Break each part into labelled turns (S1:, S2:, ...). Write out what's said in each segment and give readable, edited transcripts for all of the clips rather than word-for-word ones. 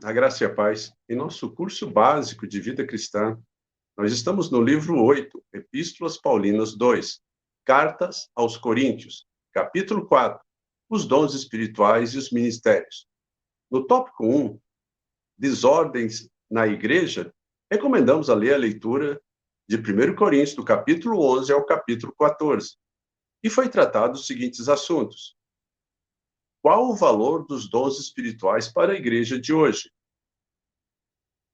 S1: A graça e a paz. Em nosso curso básico de vida cristã, nós estamos no livro 8, Epístolas Paulinas 2, Cartas aos Coríntios, capítulo 4, os dons espirituais e os ministérios. No tópico 1, desordens na igreja, recomendamos a ler a leitura de 1 Coríntios, do capítulo 11 ao capítulo 14, e foi tratado os seguintes assuntos. Qual o valor dos dons espirituais para a igreja de hoje?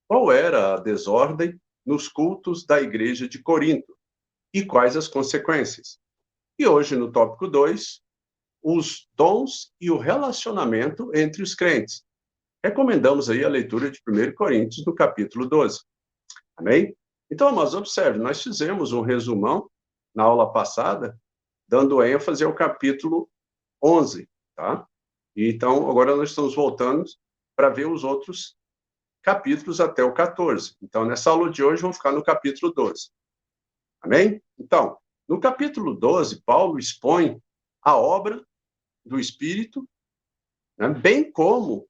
S1: Qual era a desordem nos cultos da igreja de Corinto? E quais as consequências? E hoje, no tópico 2, os dons e o relacionamento entre os crentes. Recomendamos aí a leitura de 1 Coríntios, no capítulo 12. Amém? Então, amados, observe, nós fizemos um resumão na aula passada, dando ênfase ao capítulo 11, tá? Então, agora nós estamos voltando para ver os outros capítulos até o 14. Então, nessa aula de hoje, vamos ficar no capítulo 12. Amém? Então, no capítulo 12, Paulo expõe a obra do Espírito, né, bem como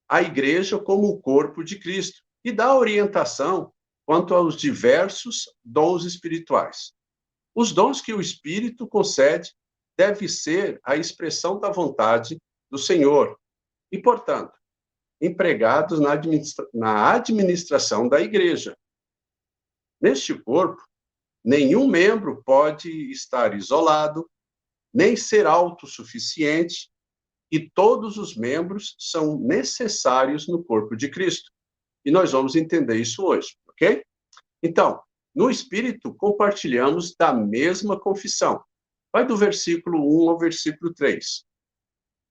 S1: a igreja como o corpo de Cristo, e dá orientação quanto aos diversos dons espirituais. Os dons que o Espírito concede devem ser a expressão da vontade do Senhor e, portanto, empregados na administração da igreja. Neste corpo, nenhum membro pode estar isolado, nem ser autossuficiente, e todos os membros são necessários no corpo de Cristo. E nós vamos entender isso hoje, ok? Então, no Espírito, compartilhamos da mesma confissão. Vai do versículo 1 ao versículo 3.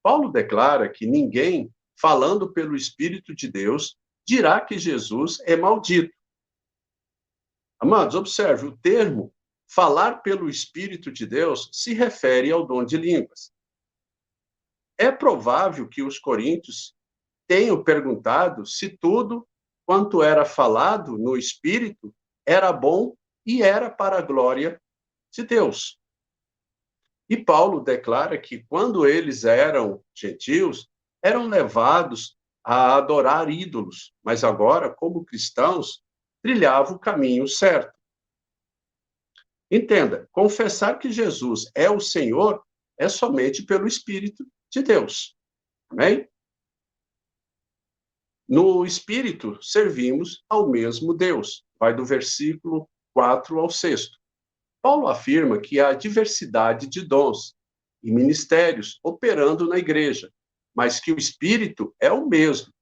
S1: Paulo declara que ninguém, falando pelo Espírito de Deus, dirá que Jesus é maldito. Amados, observe, o termo falar pelo Espírito de Deus se refere ao dom de línguas. É provável que os coríntios tenham perguntado se tudo quanto era falado no Espírito era bom e era para a glória de Deus. E Paulo declara que quando eles eram gentios, eram levados a adorar ídolos, mas agora, como cristãos, trilhavam o caminho certo. Entenda, confessar que Jesus é o Senhor é somente pelo Espírito de Deus. Amém? No Espírito, servimos ao mesmo Deus. Vai do versículo 4 ao 6. Paulo afirma que há diversidade de dons e ministérios operando na igreja, mas que o Espírito é o mesmo.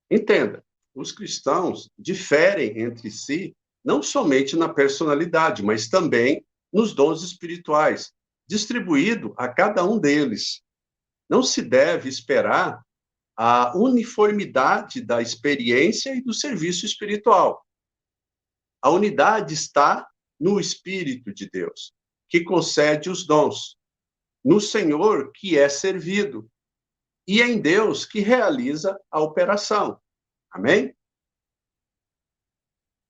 S1: Entenda, os cristãos diferem entre si não somente na personalidade, mas também nos dons espirituais, distribuído a cada um deles. Não se deve esperar a uniformidade da experiência e do serviço espiritual. A unidade está no Espírito de Deus, que concede os dons, no Senhor, que é servido, e em Deus, que realiza a operação. Amém?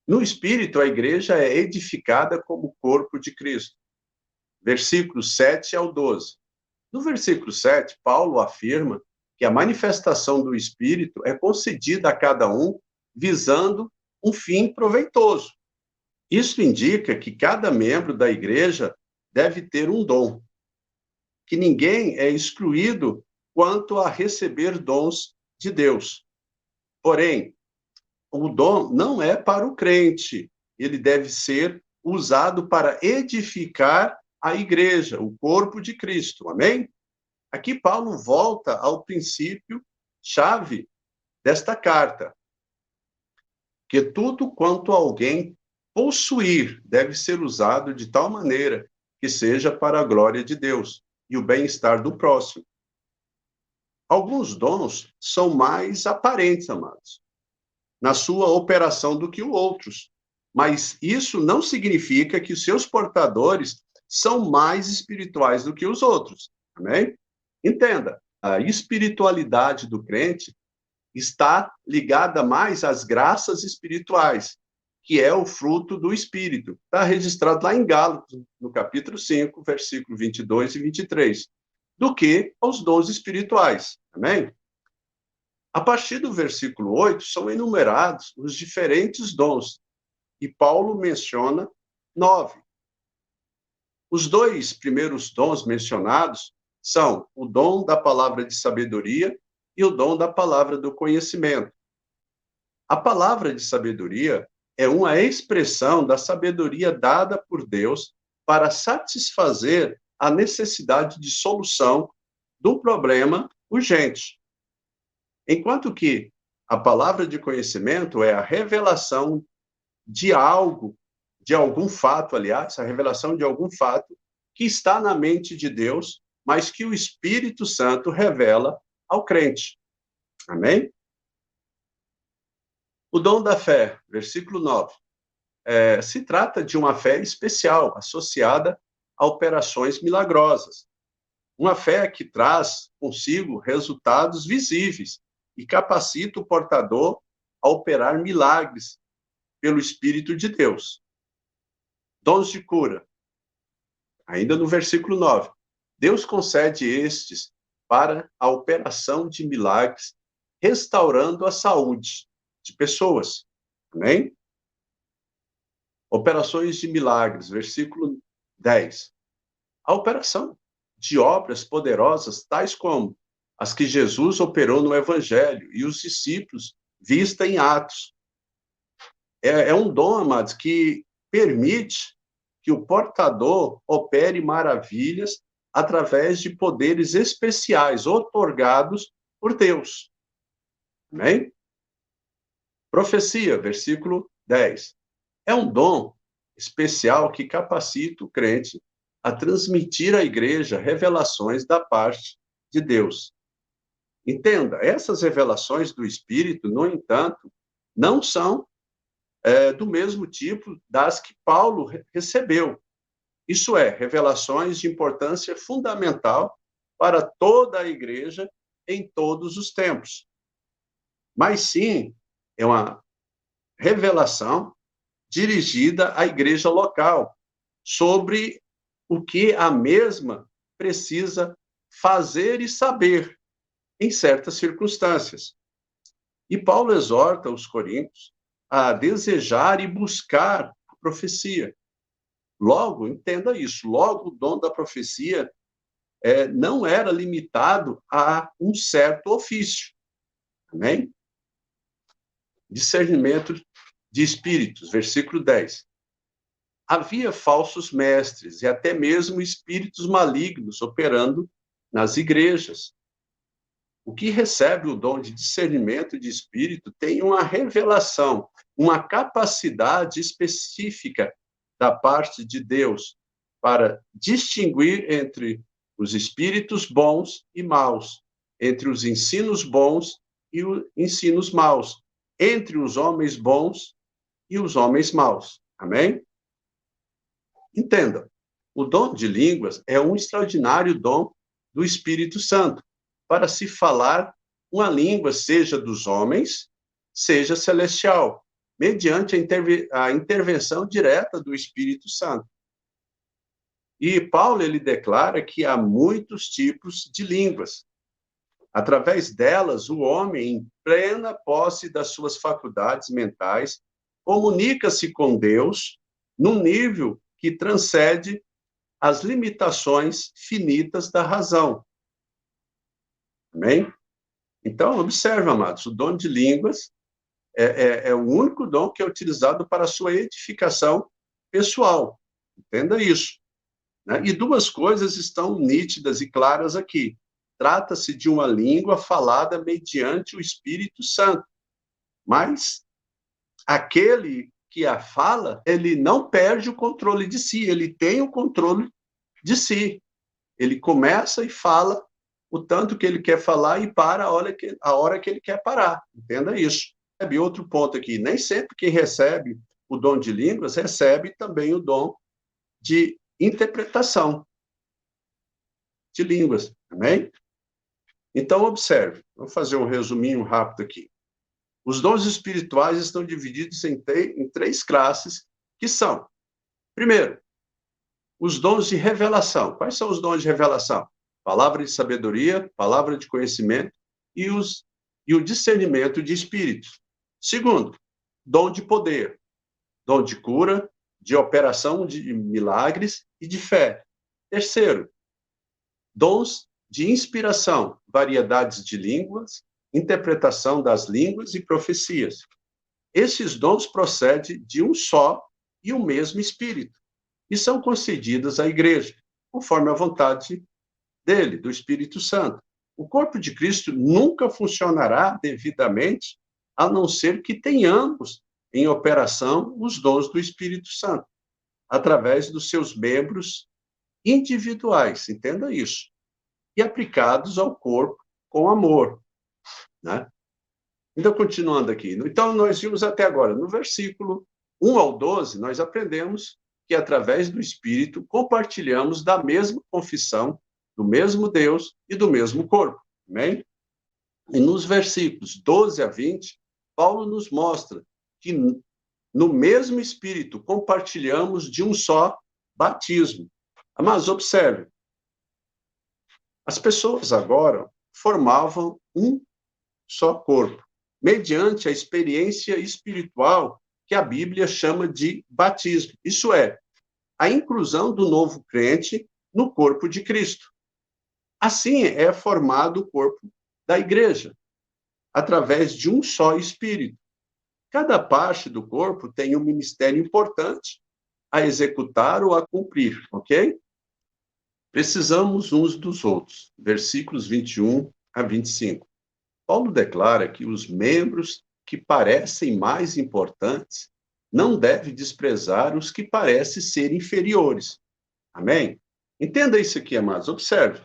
S1: No Espírito, a igreja é edificada como corpo de Cristo. Versículos 7 ao 12. No versículo 7, Paulo afirma que a manifestação do Espírito é concedida a cada um visando um fim proveitoso. Isso indica que cada membro da igreja deve ter um dom, que ninguém é excluído quanto a receber dons de Deus. Porém, o dom não é para o crente, ele deve ser usado para edificar a igreja, o corpo de Cristo, amém? Aqui Paulo volta ao princípio-chave desta carta, que tudo quanto alguém possuir deve ser usado de tal maneira que seja para a glória de Deus e o bem-estar do próximo. Alguns dons são mais aparentes, amados, na sua operação do que os outros, mas isso não significa que os seus portadores são mais espirituais do que os outros, amém? Entenda, a espiritualidade do crente está ligada mais às graças espirituais, que é o fruto do Espírito. Está registrado lá em Gálatas, no capítulo 5, versículo 22 e 23, do que aos dons espirituais. Amém? A partir do versículo 8, são enumerados os diferentes dons, e Paulo menciona 9. Os dois primeiros dons mencionados são o dom da palavra de sabedoria e o dom da palavra do conhecimento. A palavra de sabedoria é uma expressão da sabedoria dada por Deus para satisfazer a necessidade de solução do problema urgente. Enquanto que a palavra de conhecimento é a revelação de algo, de algum fato, aliás, a revelação de algum fato que está na mente de Deus, mas que o Espírito Santo revela ao crente. Amém? O dom da fé, versículo 9. Se trata de uma fé especial, associada a operações milagrosas. Uma fé que traz consigo resultados visíveis e capacita o portador a operar milagres pelo Espírito de Deus. Dons de cura. Ainda no versículo 9. Deus concede estes para a operação de milagres, restaurando a saúde de pessoas. Amém? Operações de milagres, versículo 10. A operação de obras poderosas, tais como as que Jesus operou no Evangelho e os discípulos vista em Atos. É um dom, amados, que permite que o portador opere maravilhas através de poderes especiais otorgados por Deus. Amém? Profecia, versículo 10. É um dom especial que capacita o crente a transmitir à igreja revelações da parte de Deus. Entenda, essas revelações do Espírito, no entanto, não são do mesmo tipo das que Paulo recebeu. Isso é, revelações de importância fundamental para toda a igreja em todos os tempos. Mas sim, é uma revelação dirigida à igreja local, sobre o que a mesma precisa fazer e saber em certas circunstâncias. E Paulo exorta os coríntios a desejar e buscar a profecia. Logo, entenda isso, logo o dom da profecia não era limitado a um certo ofício. Amém? Discernimento de espíritos, versículo 10. Havia falsos mestres e até mesmo espíritos malignos operando nas igrejas. O que recebe o dom de discernimento de espírito tem uma revelação, uma capacidade específica da parte de Deus para distinguir entre os espíritos bons e maus, entre os ensinos bons e os ensinos maus, entre os homens bons e os homens maus. Amém? Entenda, o dom de línguas é um extraordinário dom do Espírito Santo para se falar uma língua, seja dos homens, seja celestial, mediante a intervenção direta do Espírito Santo. E Paulo, ele declara que há muitos tipos de línguas. Através delas, o homem, em plena posse das suas faculdades mentais, comunica-se com Deus num nível que transcende as limitações finitas da razão. Amém? Então, observe, amados, o dom de línguas é o único dom que é utilizado para a sua edificação pessoal. Entenda isso. Né? E duas coisas estão nítidas e claras aqui. Trata-se de uma língua falada mediante o Espírito Santo. Mas aquele que a fala, ele não perde o controle de si, ele tem o controle de si. Ele começa e fala o tanto que ele quer falar e para a hora que ele quer parar. Entenda isso. E outro ponto aqui, nem sempre quem recebe o dom de línguas recebe também o dom de interpretação de línguas. Amém? Então, observe. Vamos fazer um resuminho rápido aqui. Os dons espirituais estão divididos em três classes, que são, primeiro, os dons de revelação. Quais são os dons de revelação? Palavra de sabedoria, palavra de conhecimento e os e o discernimento de espíritos. Segundo, dom de poder, dom de cura, de operação de milagres e de fé. Terceiro, dons de inspiração, variedades de línguas, interpretação das línguas e profecias. Esses dons procedem de um só e o mesmo Espírito e são concedidos à igreja, conforme a vontade dele, do Espírito Santo. O corpo de Cristo nunca funcionará devidamente a não ser que tenhamos em operação os dons do Espírito Santo, através dos seus membros individuais, entenda isso, e aplicados ao corpo com amor, né? Então, continuando aqui. Então, nós vimos até agora, no versículo 1 ao 12, nós aprendemos que, através do Espírito, compartilhamos da mesma confissão, do mesmo Deus e do mesmo corpo. Amém? E nos versículos 12 a 20, Paulo nos mostra que, no mesmo Espírito, compartilhamos de um só batismo. Mas observe, as pessoas agora formavam um só corpo, mediante a experiência espiritual que a Bíblia chama de batismo. Isso é, a inclusão do novo crente no corpo de Cristo. Assim é formado o corpo da igreja, através de um só Espírito. Cada parte do corpo tem um ministério importante a executar ou a cumprir, ok? Precisamos uns dos outros. Versículos 21 a 25. Paulo declara que os membros que parecem mais importantes não devem desprezar os que parecem ser inferiores. Amém? Entenda isso aqui, amados. Observe.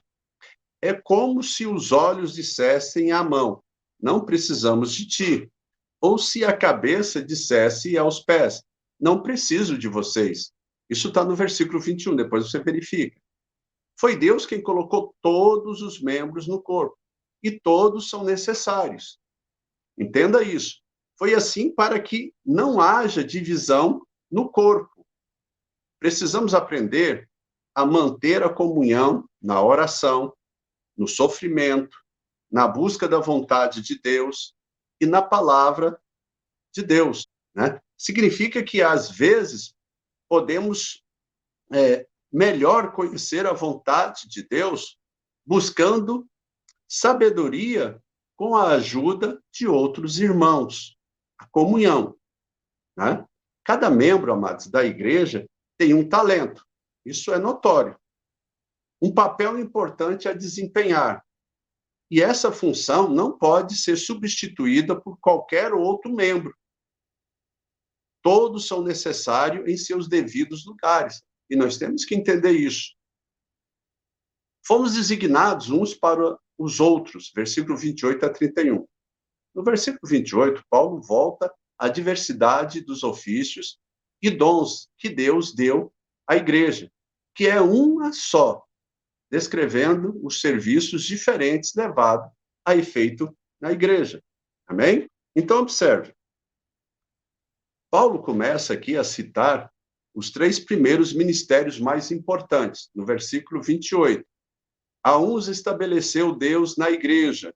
S1: É como se os olhos dissessem à mão, não precisamos de ti. Ou se a cabeça dissesse aos pés, não preciso de vocês. Isso está no versículo 21, depois você verifica. Foi Deus quem colocou todos os membros no corpo, e todos são necessários. Entenda isso. Foi assim para que não haja divisão no corpo. Precisamos aprender a manter a comunhão na oração, no sofrimento, na busca da vontade de Deus e na palavra de Deus, né? Significa que, às vezes, podemos melhor conhecer a vontade de Deus buscando sabedoria com a ajuda de outros irmãos, a comunhão, né? Cada membro, amados, da igreja tem um talento, isso é notório, um papel importante a desempenhar, e essa função não pode ser substituída por qualquer outro membro. Todos são necessários em seus devidos lugares, e nós temos que entender isso. Fomos designados uns para os outros, versículo 28 a 31. No versículo 28, Paulo volta à diversidade dos ofícios e dons que Deus deu à igreja, que é uma só, descrevendo os serviços diferentes levados a efeito na igreja. Amém? Então, observe. Paulo começa aqui a citar os 3 primeiros ministérios mais importantes, no versículo 28. A uns estabeleceu Deus na igreja,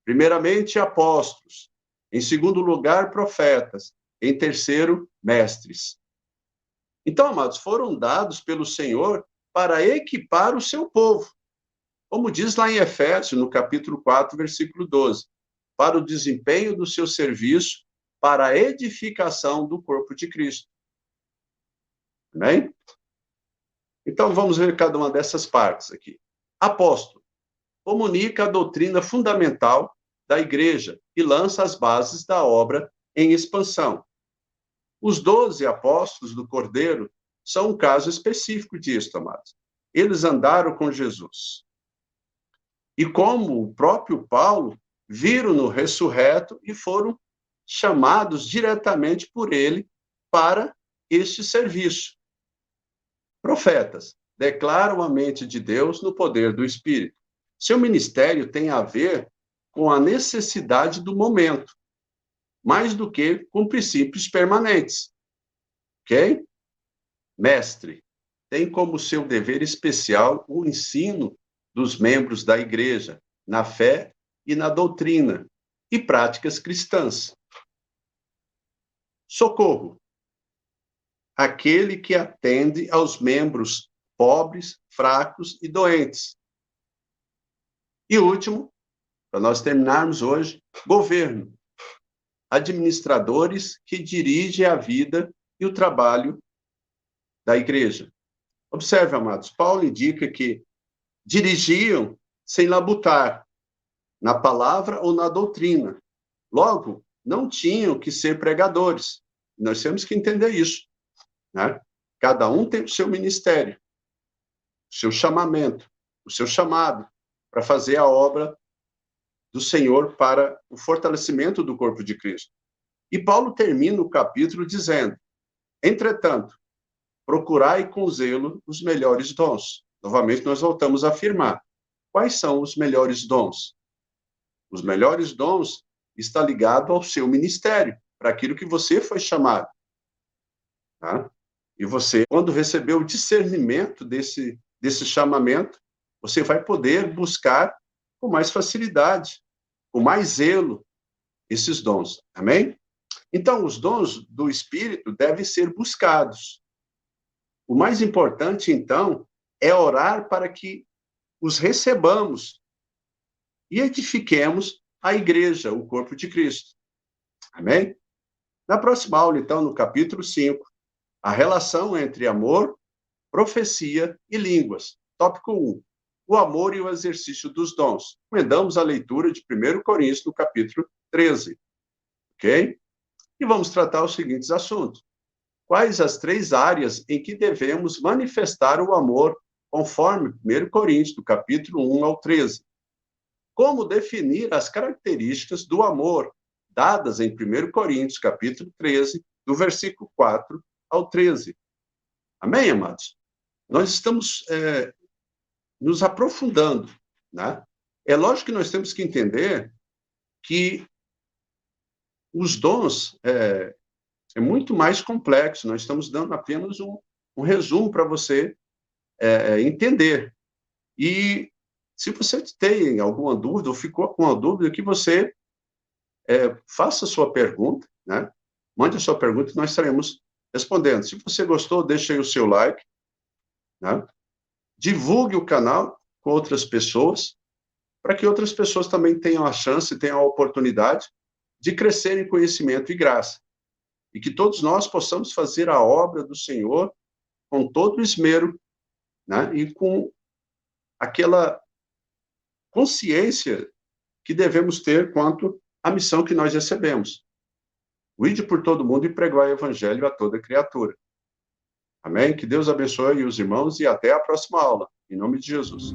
S1: primeiramente apóstolos, em segundo lugar profetas, em terceiro mestres. Então, amados, foram dados pelo Senhor para equipar o seu povo, como diz lá em Efésios, no capítulo 4, versículo 12, para o desempenho do seu serviço, para a edificação do corpo de Cristo. Amém? Então, vamos ver cada uma dessas partes aqui. Apóstolo. Comunica a doutrina fundamental da igreja e lança as bases da obra em expansão. Os 12 apóstolos do Cordeiro são um caso específico disso, amados. Eles andaram com Jesus. E como o próprio Paulo, viram-no ressurreto e foram chamados diretamente por ele para este serviço. Profetas declaram a mente de Deus no poder do Espírito. Seu ministério tem a ver com a necessidade do momento, mais do que com princípios permanentes. Ok? Mestre, tem como seu dever especial o ensino dos membros da igreja, na fé e na doutrina. e práticas cristãs. Socorro, aquele que atende aos membros pobres, fracos e doentes. E último, para nós terminarmos hoje, governo, administradores que dirigem a vida e o trabalho da igreja. Observe, amados, Paulo indica que dirigiam sem labutar, na palavra ou na doutrina. Logo, não tinham que ser pregadores. Nós temos que entender isso, né? Cada um tem o seu ministério, o seu chamamento, o seu chamado para fazer a obra do Senhor para o fortalecimento do corpo de Cristo. E Paulo termina o capítulo dizendo: entretanto, procurai com zelo os melhores dons. Novamente, nós voltamos a afirmar. Quais são os melhores dons? Os melhores dons está ligado ao seu ministério, para aquilo que você foi chamado. Tá? E você, quando receber o discernimento desse chamamento, você vai poder buscar com mais facilidade, com mais zelo, esses dons. Amém? Então, os dons do Espírito devem ser buscados. O mais importante, então, é orar para que os recebamos e edifiquemos a igreja, o corpo de Cristo. Amém? Na próxima aula, então, no capítulo 5, a relação entre amor, profecia e línguas. Tópico 1. O amor e o exercício dos dons. Recomendamos a leitura de 1 Coríntios, no capítulo 13. Ok? E vamos tratar os seguintes assuntos. Quais as 3 áreas em que devemos manifestar o amor, conforme 1 Coríntios, do capítulo 1 ao 13? Como definir as características do amor, dadas em 1 Coríntios, capítulo 13, do versículo 4 ao 13. Amém, amados? Nós estamos nos aprofundando, né? É lógico que nós temos que entender que os dons é muito mais complexo. Nós estamos dando apenas um resumo para você entender. E se você tem alguma dúvida ou ficou com uma dúvida, que você faça a sua pergunta, né? Mande a sua pergunta e nós estaremos respondendo. Se você gostou, deixe aí o seu like, né? Divulgue o canal com outras pessoas, para que outras pessoas também tenham a chance, tenham a oportunidade de crescer em conhecimento e graça. E que todos nós possamos fazer a obra do Senhor com todo o esmero, né? E com aquela consciência que devemos ter quanto à missão que nós recebemos. Ide por todo mundo e pregai o evangelho a toda criatura. Amém? Que Deus abençoe os irmãos e até a próxima aula. Em nome de Jesus.